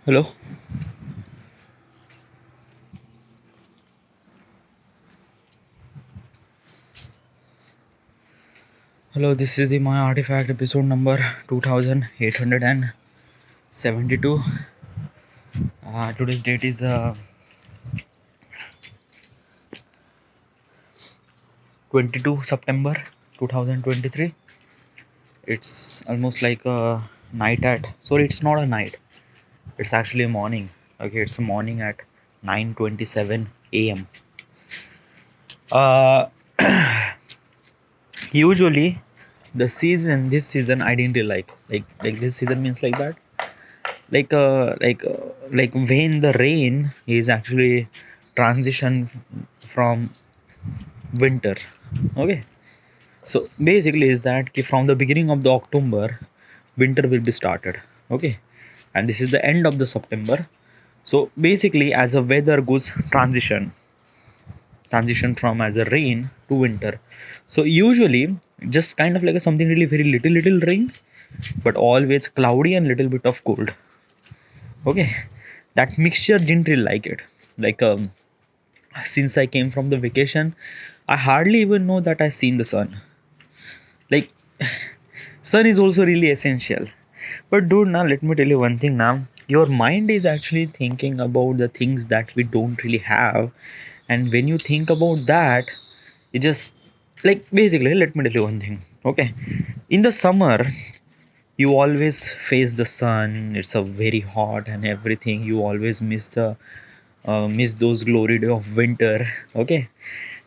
Hello, hello. This is the my artifact episode number 2872. Today's date is 22 September 2023. It's almost like a night at. Sorry, it's not a night. It's actually a morning. Okay, it's a morning at 9:27 a.m. Uh, Usually, this season I didn't really like this season means like that like when the rain is actually transition from winter. Okay, so basically is that from the beginning of the October winter will be started. Okay, and this is the end of the September. So basically as a weather goes transition from as a rain to winter, so usually just kind of like a something really very little rain, but always cloudy and little bit of cold. Okay, that mixture didn't really like it. Like since I came from the vacation, I hardly even know that I seen the sun. Like sun is also really essential. But dude, now let me tell you one thing now. Your mind is actually thinking about the things that we don't really have. And when you think about that, it just like basically let me tell you one thing. Okay. In the summer, you always face the sun, it's a very hot and everything. You always miss those glory day of winter. Okay,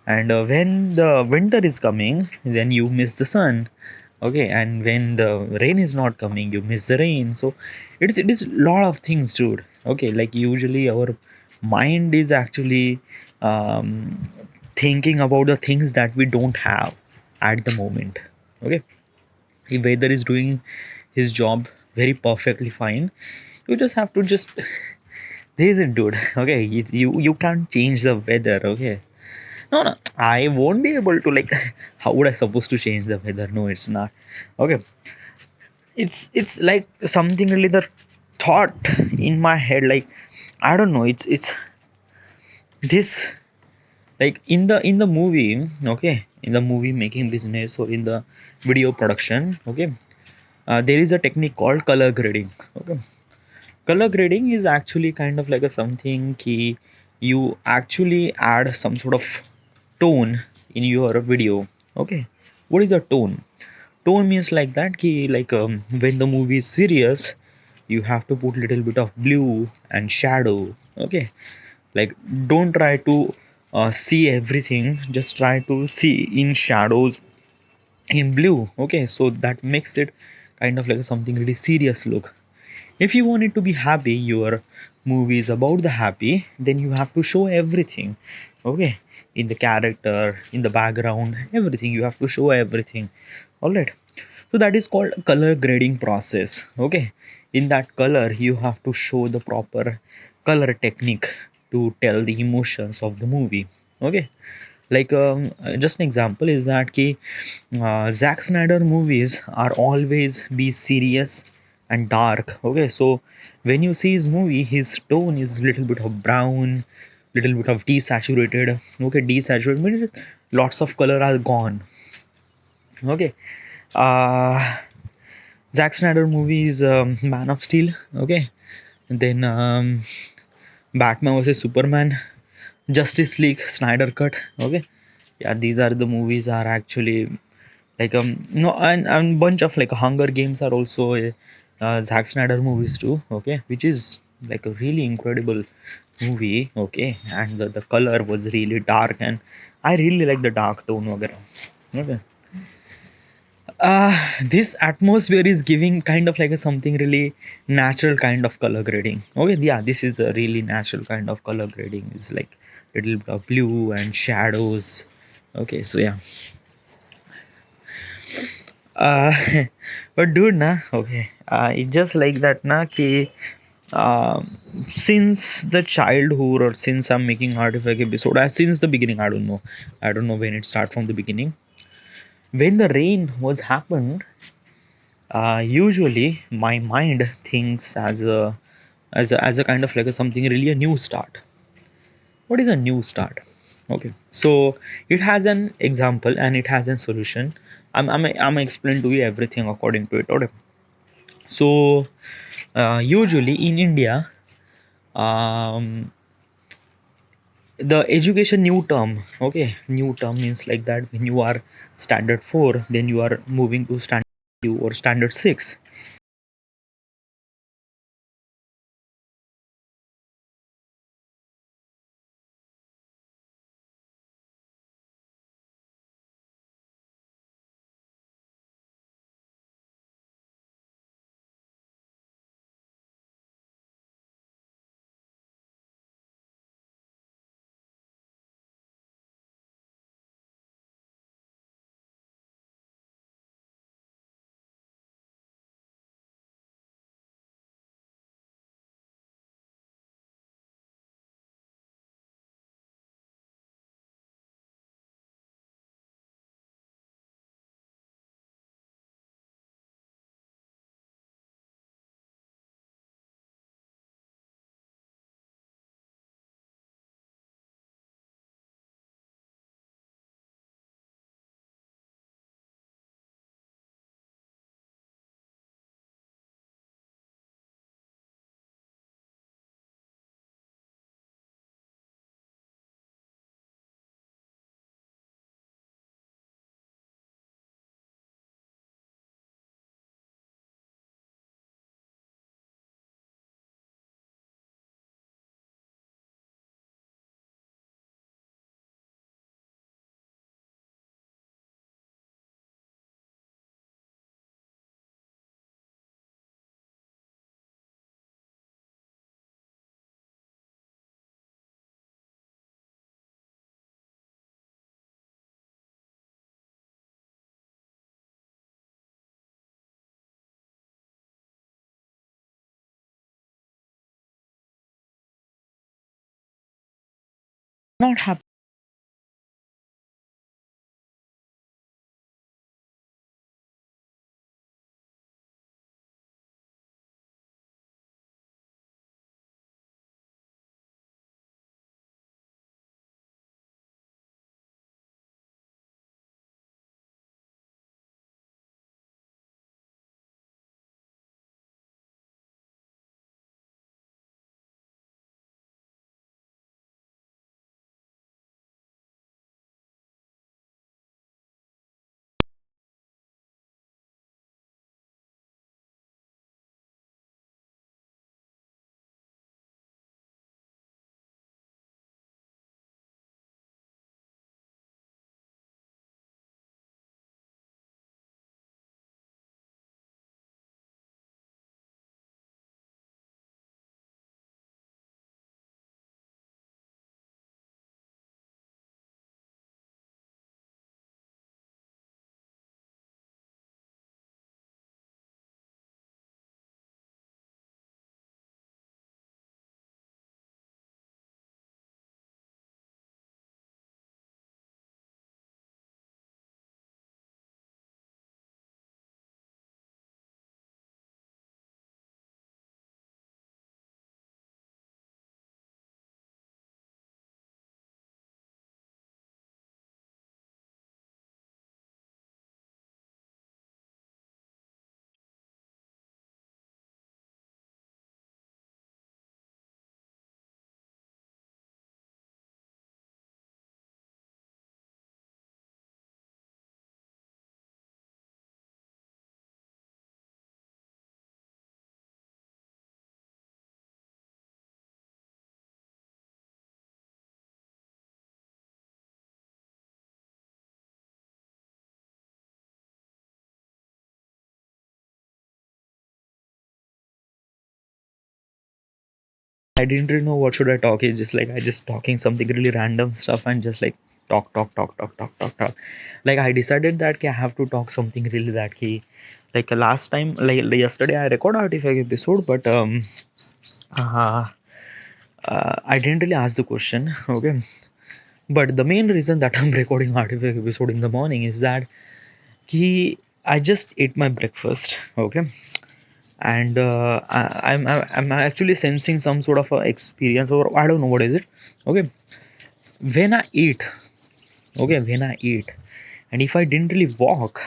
and when the winter is coming, then you miss the sun. Okay, and when the rain is not coming, you miss the rain. So it is a lot of things, dude. Okay, like usually our mind is actually thinking about the things that we don't have at the moment. Okay, the weather is doing his job very perfectly fine. You just have to just this is it, dude. Okay, you can't change the weather. Okay, no, I won't be able to like. How would I supposed to change the weather? No, it's not. Okay, it's like something really the thought in my head. Like I don't know. It's this like in the movie. Okay, in the movie making business or in the video production. Okay, there is a technique called color grading. Okay, color grading is actually kind of like a something key. You actually add some sort of tone in your video. Okay, what is a tone? Tone means like that key, like when the movie is serious, you have to put little bit of blue and shadow. Okay, like don't try to see everything, just try to see in shadows in blue. Okay, so that makes it kind of like something really serious look. If you want it to be happy, your movie is about the happy, then you have to show everything. Okay, in the character, in the background, everything you have to show everything. All right, so that is called color grading process. Okay, in that color you have to show the proper color technique to tell the emotions of the movie. Okay, like just an example is that ki Zack Snyder movies are always be serious and dark. Okay, so when you see his movie, his tone is little bit of brown, little bit of desaturated. Okay, desaturated means lots of color are gone. Okay, uh, Zack Snyder movie is Man of Steel. Okay, and then Batman vs Superman, Justice League, Snyder Cut. Okay, yeah, these are the movies are actually like no, and bunch of like Hunger Games are also Zack Snyder movies too. Okay, which is like a really incredible movie. Okay, and the color was really dark, and I really like the dark tone. Okay, okay. This atmosphere is giving kind of like a something really natural kind of color grading. Okay, yeah, this is a really natural kind of color grading. It's like little bit of blue and shadows. Okay, so yeah. uh but dude na, okay, it's just like that na ki um since the childhood or since I'm making artifact episode, since the beginning, I don't know when it start from the beginning. When the rain was happened, usually my mind thinks as a as a kind of like a something really a new start. What is a new start? Okay, so it has an example and it has a solution. I'm explain to you everything according to it. Okay, so usually in India, um, the education new term, okay, new term means like that when you are standard 4, then you are moving to standard 2 or standard 6. Not happy. I didn't really know what should I talk. It's just like I just talking something really random stuff and just like talk. Like I decided that I have to talk something really that key. Like last time, like yesterday, I record artifact episode, but uh, I didn't really ask the question. Okay, but the main reason that I'm recording artifact episode in the morning is that he I just ate my breakfast. Okay, and I'm actually sensing some sort of a experience, or I don't know what is it. Okay, when I eat, okay, when I eat, and if I didn't really walk,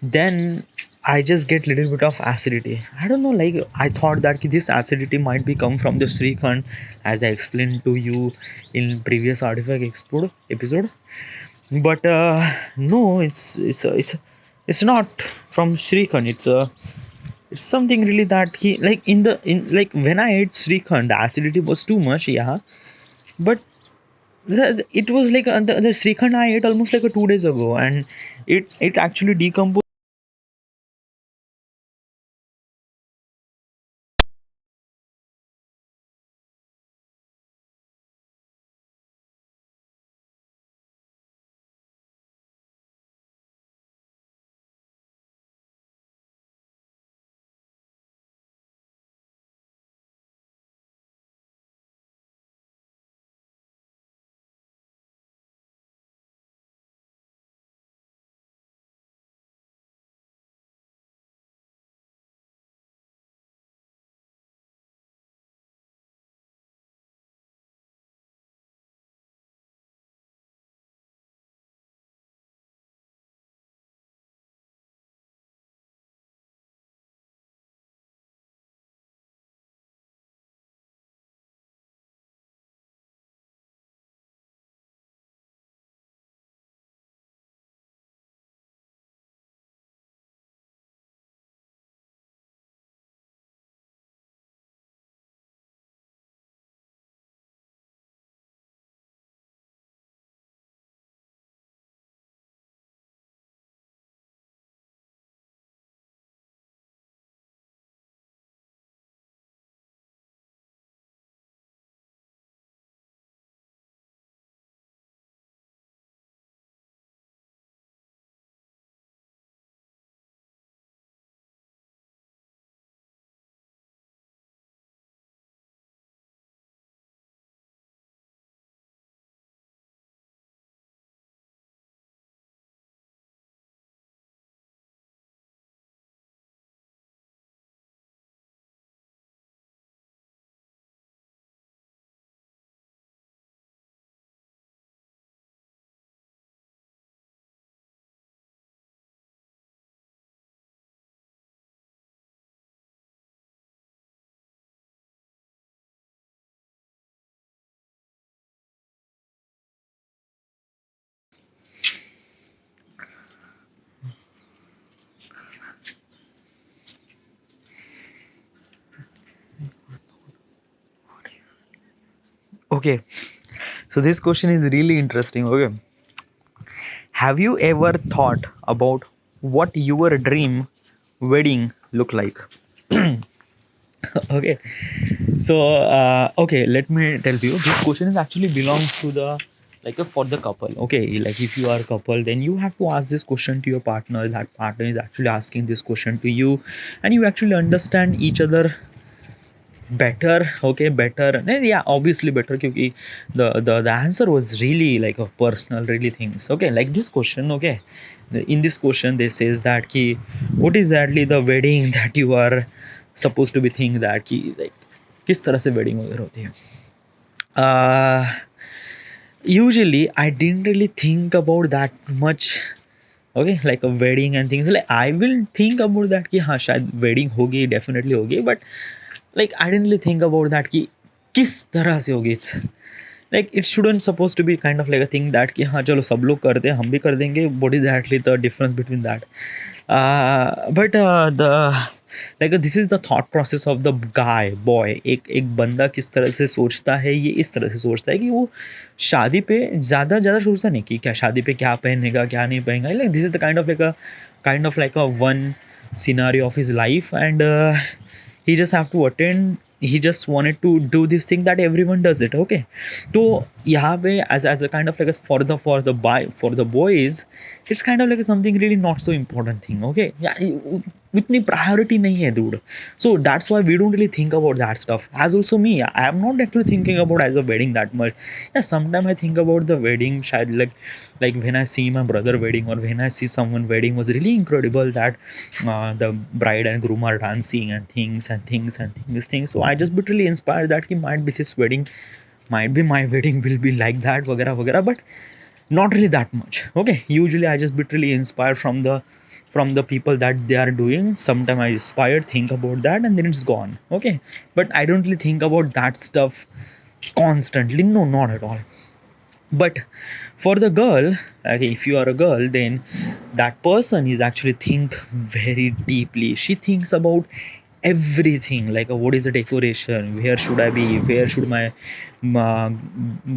then I just get little bit of acidity. I don't know, like I thought that this acidity might be come from the Srikhand, as I explained to you in previous artifact episode. But no, it's not from Srikhand. It's something really that he like in like when I ate Srikhand, the acidity was too much, yeah. But it was like the Srikhand I ate almost like 2 days ago, and it actually decomposed. Okay, so this question is really interesting. Okay, have you ever thought about what your dream wedding look like? Okay, so okay, let me tell you. This question is actually belongs to the like for the couple. Okay, like if you are a couple, then you have to ask this question to your partner. That partner is actually asking this question to you, and you actually understand each other better. Okay, better. And yeah, obviously better because the answer was really like a personal really things. Okay, like this question. Okay, in this question they says that ki, what is exactly the wedding that you are supposed to be think that ki, like किस तरह से wedding वगैरह होती है. Usually I didn't really think about that much. Okay, like a wedding and things, like I will think about that कि हाँ शायद wedding होगी, definitely होगी, but like I didn't really think about that कि किस तरह से होगी. It's like it shouldn't supposed to be kind of like a thing that कि हाँ चलो सब लोग करते हैं हम भी कर देंगे. What is actually the difference between that? But the like this is the thought process of the guy boy. एक बंदा किस तरह से सोचता है, ये इस तरह से सोचता है कि वो शादी पे ज़्यादा सोचता नहीं कि क्या शादी पे क्या पहनेगा क्या नहीं पहनेगा. Like this is the kind of like a one scenario of his life, and he just have to attend. He just wanted to do this thing that everyone does it. Okay, तो यहाँ पे as a kind of like a for the boys, it's kind of like something really not so important thing. Okay, yeah, इतनी priority नहीं है dude. So that's why we don't really think about that stuff. As also me, I am not actually thinking about as a wedding that much. Yeah, sometimes I think about the wedding child, like when I see my brother wedding, or when I see someone wedding was really incredible, that the bride and groom are dancing and things and things and things. So I just literally inspired that he might be this wedding, might be my wedding will be like that वगैरह वगैरह, but not really that much. Okay, usually I just literally inspire from the people that they are doing. Sometimes I inspire, think about that, and then it's gone. Okay, but I don't really think about that stuff constantly, no, not at all. But for the girl, okay, if you are a girl, then that person is actually think very deeply. She thinks about everything, like what is the decoration, where should I be, where should my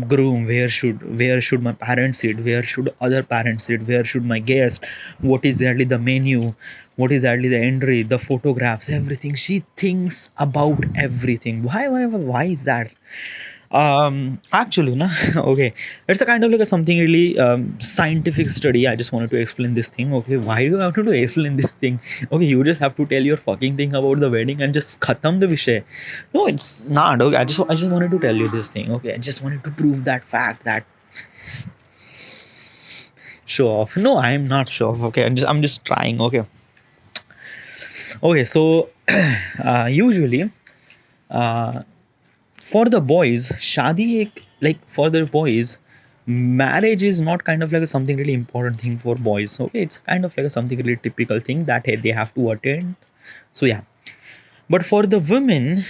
groom, where should my parents sit, where should other parents sit, where should my guest, what is exactly the menu, what is exactly the entry, the photographs, everything. She thinks about everything. Why is that? Actually na, okay, it's a kind of like a something really scientific study. I just wanted to explain this thing. Okay, why do you have to explain this thing? Okay, you just have to tell your fucking thing about the wedding and just khatam the vishay. No, it's not. Okay, I just wanted to tell you this thing. Okay, I just wanted to prove that fact, that show off. No, I am not show off. Okay, I'm just trying. Okay, okay, so usually uh, for the boys, shadi like for the boys, marriage is not kind of like a something really important thing for boys. Okay, it's kind of like a something really typical thing that hey, they have to attend. So yeah, but for the women,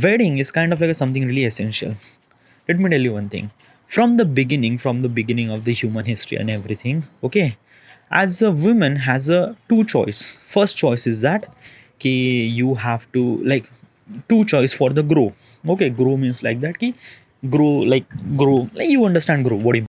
wedding is kind of like a something really essential. Let me tell you one thing. From the beginning of the human history and everything, okay, as a woman has a two choice. First choice is that ki you have to like two choice for the grow. Okay, grow means like that ki grow like you understand grow what do you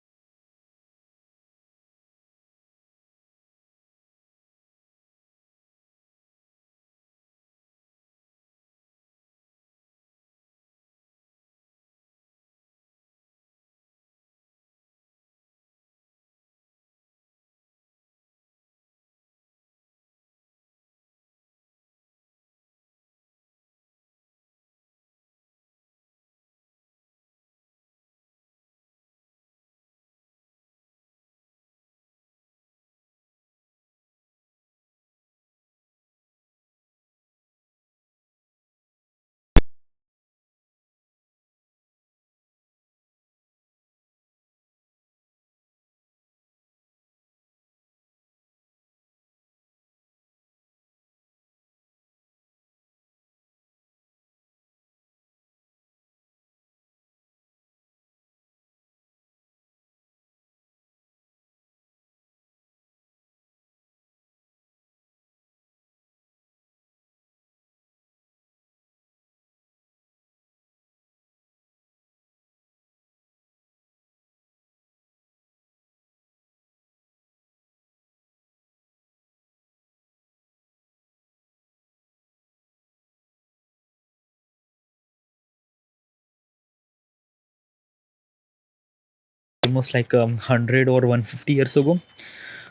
almost like 100 or 150 years ago.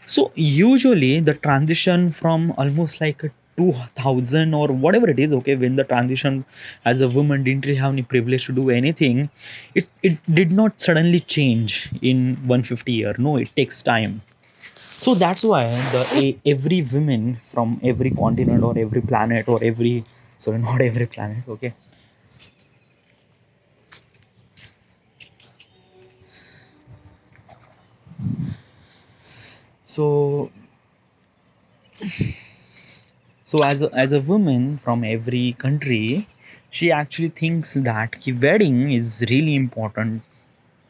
So usually the transition from almost like a 2000 or whatever it is, okay, when the transition as a woman didn't really have any privilege to do anything, it did not suddenly change in 150 year. No, it takes time. So that's why every woman from every continent or every planet or every, sorry, not every planet, okay. So as a woman from every country, she actually thinks that the wedding is really important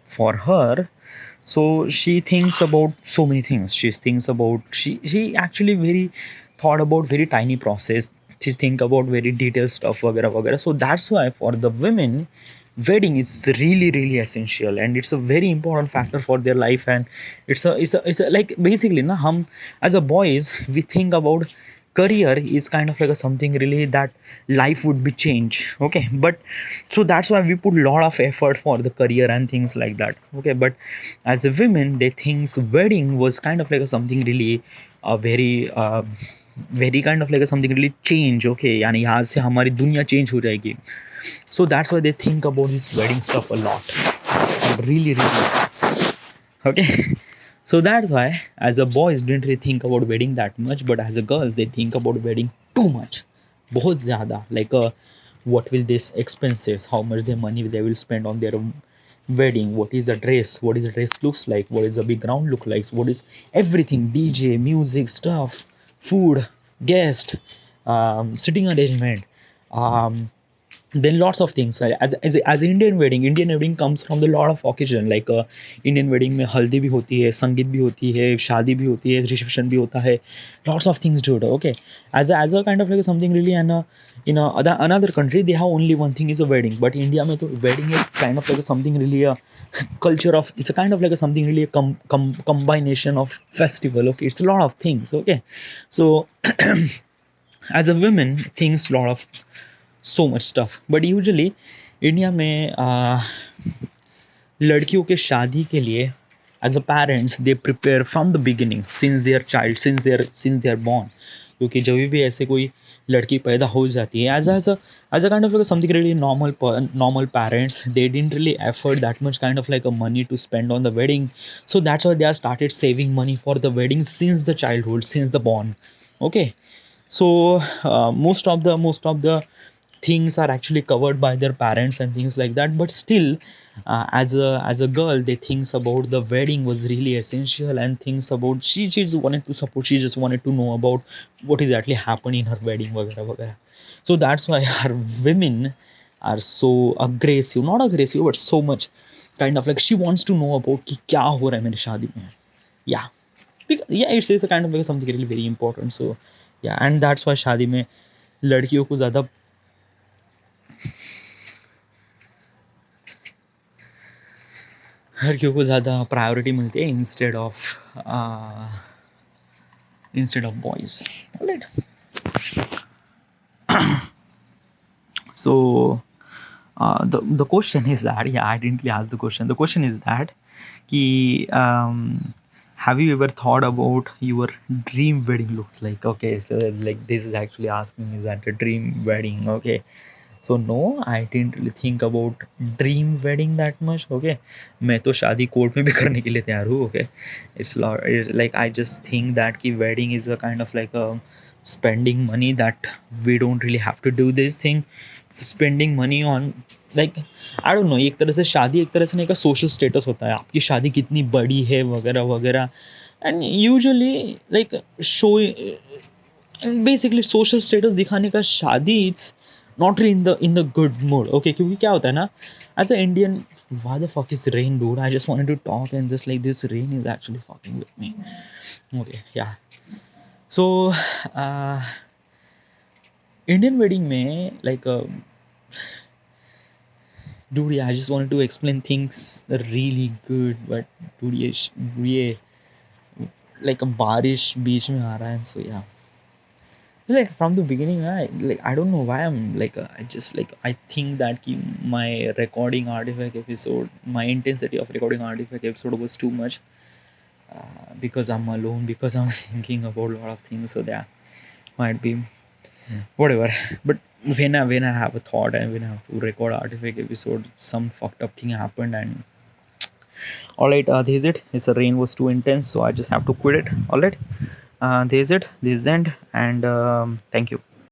for her. So she thinks about so many things. She thinks about, she actually very thought about very tiny process. She think about very detailed stuff वगैरह वगैरह. So that's why for the women, wedding is really essential, and it's a very important factor for their life. And it's a like basically na hum as a boys we think about career is kind of like a something really that life would be changed. Okay, but so that's why we put a lot of effort for the career and things like that. Okay, but as a women they think wedding was kind of like a something really very very kind of like something really change. Okay, यानी यहाँ से हमारी दुनिया change हो जाएगी. So that's why they think about this wedding stuff a lot, really really. Okay. So that's why as a boys didn't really think about wedding that much, but as a girls they think about wedding too much, बहुत ज़्यादा. Like what will this expenses, how much their money they will spend on their wedding, what is the dress, what is the dress looks like, what is the background look like, what is everything, DJ, music stuff, food, guest, sitting arrangement, um, then lots of things. As Indian wedding comes from the lot of occasion. Like Indian wedding में हल्दी भी होती है, संगीत भी होती है, शादी भी होती है, रिसेप्शन भी होता है, lots of things do it. Okay, as a kind of like something really. And another country they have only one thing is a wedding, but India में तो wedding is kind of like something really a culture of, it's a kind of like a something really a combination of festival. Okay, it's a lot of things. Okay, so as a woman things lot of so much stuff. But usually India में लड़कियों के शादी के लिए as a parents they prepare from the beginning since their child, since they are born. क्योंकि जब भी ऐसे कोई लड़की पैदा हो जाती है as a kind of something really normal parents they didn't really effort that much kind of like a money to spend on the wedding. So that's why they are started saving money for the wedding since the childhood, since the born. Okay, so most of the things are actually covered by their parents and things like that. But still as a girl they thinks about the wedding was really essential, and thinks about she just wanted to support, she just wanted to know about what is actually happening in her wedding वगैरह वगैरह. So that's why our women are so aggressive, not aggressive but so much kind of like she wants to know about कि क्या हो रहा है मेरी शादी में. Yeah, yeah, it's a kind of like something really very important. So yeah, and that's why शादी में लड़कियों को ज़्यादा लड़कियों को ज़्यादा प्रायोरिटी मिलती है instead of boys. Alright. So the question is that, yeah, I didn't really ask the question. The question is that कि have you ever thought about your dream wedding looks like? Okay, so like this is actually asking is that a dream wedding? Okay, so no, I didn't really think about dream wedding that much. Okay, मैं तो शादी court में भी करने के लिए तैयार हूँ. Okay, it's like I just think that कि wedding is a kind of like a spending money that we don't really have to do this thing, spending money on like I don't know. एक तरह से शादी एक तरह से नहीं का सोशल स्टेटस होता है, आपकी शादी कितनी बड़ी है वगैरह वगैरह. And usually like show basically social status दिखाने का शादी it's not really in the good mood. Okay, क्योंकि क्या होता है ना as a Indian, why the fuck is rain dude, I just wanted to talk and just like this rain is actually fucking with me. Okay, yeah. So Indian wedding में like dude, yeah, I just wanted to explain things really good, but dude ये like a बारिश बीच में आ रहा है. So yeah, like from the beginning I don't know why I'm like I just like I think that ki my recording artifact episode, my intensity of recording artifact episode was too much because I'm alone, because I'm thinking about a lot of things. So yeah, might be whatever. But when I have a thought and when I have to record artifact episode, some fucked up thing happened. And all right, this is it. It's the rain was too intense, so I just have to quit it. All right, this is it. This is the end. And thank you.